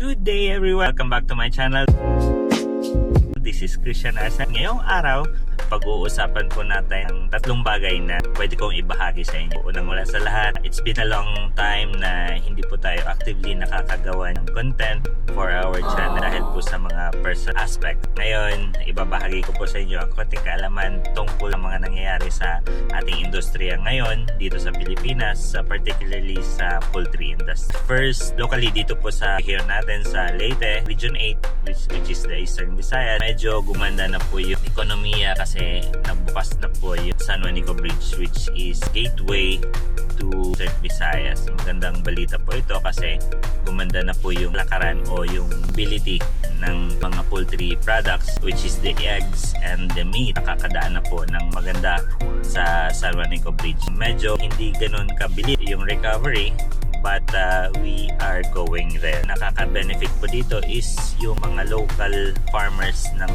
Good day everyone! Welcome back to my channel. This is Christian Arsan. Ngayong araw, pag-uusapan po natin ang tatlong bagay na pwede kong ibahagi sa inyo. Unang-una sa lahat, it's been a long time na hindi po tayo actively nakakagawa ng content for our channel dahil po sa mga personal aspect. Ngayon, ibabahagi ko po sa inyo ang konting kaalaman tungkol ang mga nangyayari sa ating industriya ngayon dito sa Pilipinas, particularly sa poultry industry. First, locally dito po sa here natin sa Leyte, Region 8, which is the Eastern Visayas. Medyo gumanda na po yung ekonomiya kasi nagbukas na po yung San Juanico Bridge, which is gateway to Eastern Visayas. Magandang balita po ito kasi gumanda na po yung lakaran o yung ability ng mga poultry products, which is the eggs and the meat. Nakakadaan na po ng maganda sa San Juanico Bridge. Medyo hindi ganun kabilis yung recovery, but we are going there. Nakaka-benefit po dito is yung mga local farmers ng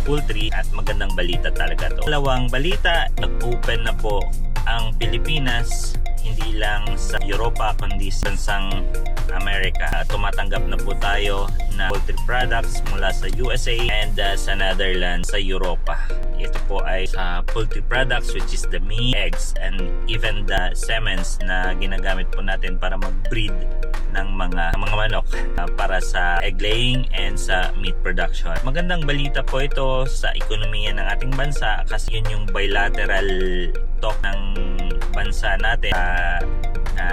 poultry at magandang balita talaga to. Dalawang balita, nag-open na po ang Pilipinas hindi lang sa Europa kundi sa bansang Amerika. Tumatanggap na po tayo na poultry products mula sa USA and sa Netherlands, sa Europa. Ito po ay sa poultry products, which is the meat, eggs, and even the semens na ginagamit po natin para mag-breed ng mga manok para sa egg laying and sa meat production. Magandang balita po ito sa ekonomiya ng ating bansa kasi yun yung bilateral talk ng bansa natin sa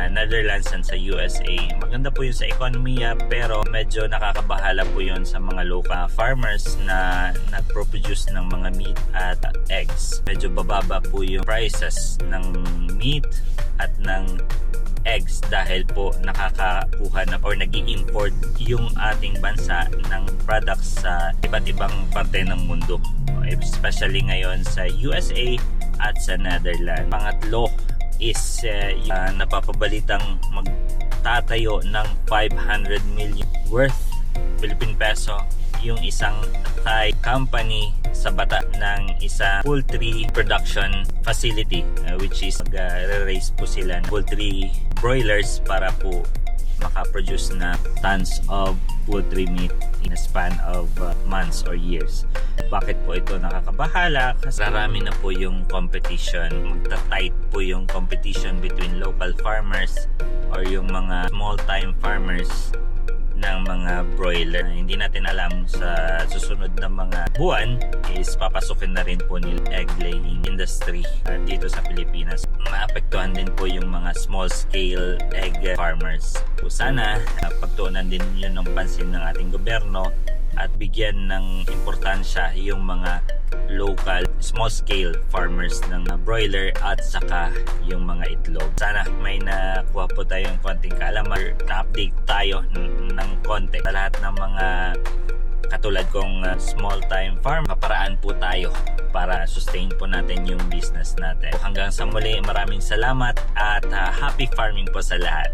Netherlands and sa USA. Maganda po yun sa ekonomiya pero medyo nakakabahala po yun sa mga local farmers na nagproduce ng mga meat at eggs. Medyo bababa po yung prices ng meat at ng eggs dahil po nakakakuha na or nag-i-import yung ating bansa ng products sa iba't ibang parte ng mundo, especially ngayon sa USA at sa Netherlands. Pangatlo is napapabalitang magtatayo ng 500 million worth Philippine peso yung isang Thai company sa bata ng isang poultry production facility, which is mag-raise po sila ng poultry broilers para po makaproduce na tons of poultry meat in a span of months or years. Bakit po ito nakakabahala? Kasi marami na po yung competition. Magta-tight po yung competition between local farmers or yung mga small-time farmers ng mga broiler. Hindi natin alam sa susunod na mga buwan is papasukin na rin po nila egg laying industry dito sa Pilipinas. Maapektuhan din po yung mga small scale egg farmers. So sana pagtuunan din yun ng pansin ng ating gobyerno at bigyan ng importansya yung mga local small scale farmers ng broiler at saka yung mga itlog. Sana may nakuha po tayong konting kaalaman, na-update tayo ng konti sa lahat ng mga katulad kong small time farm. Maparaan po tayo para sustain po natin yung business natin. Hanggang sa muli, maraming salamat at happy farming po sa lahat.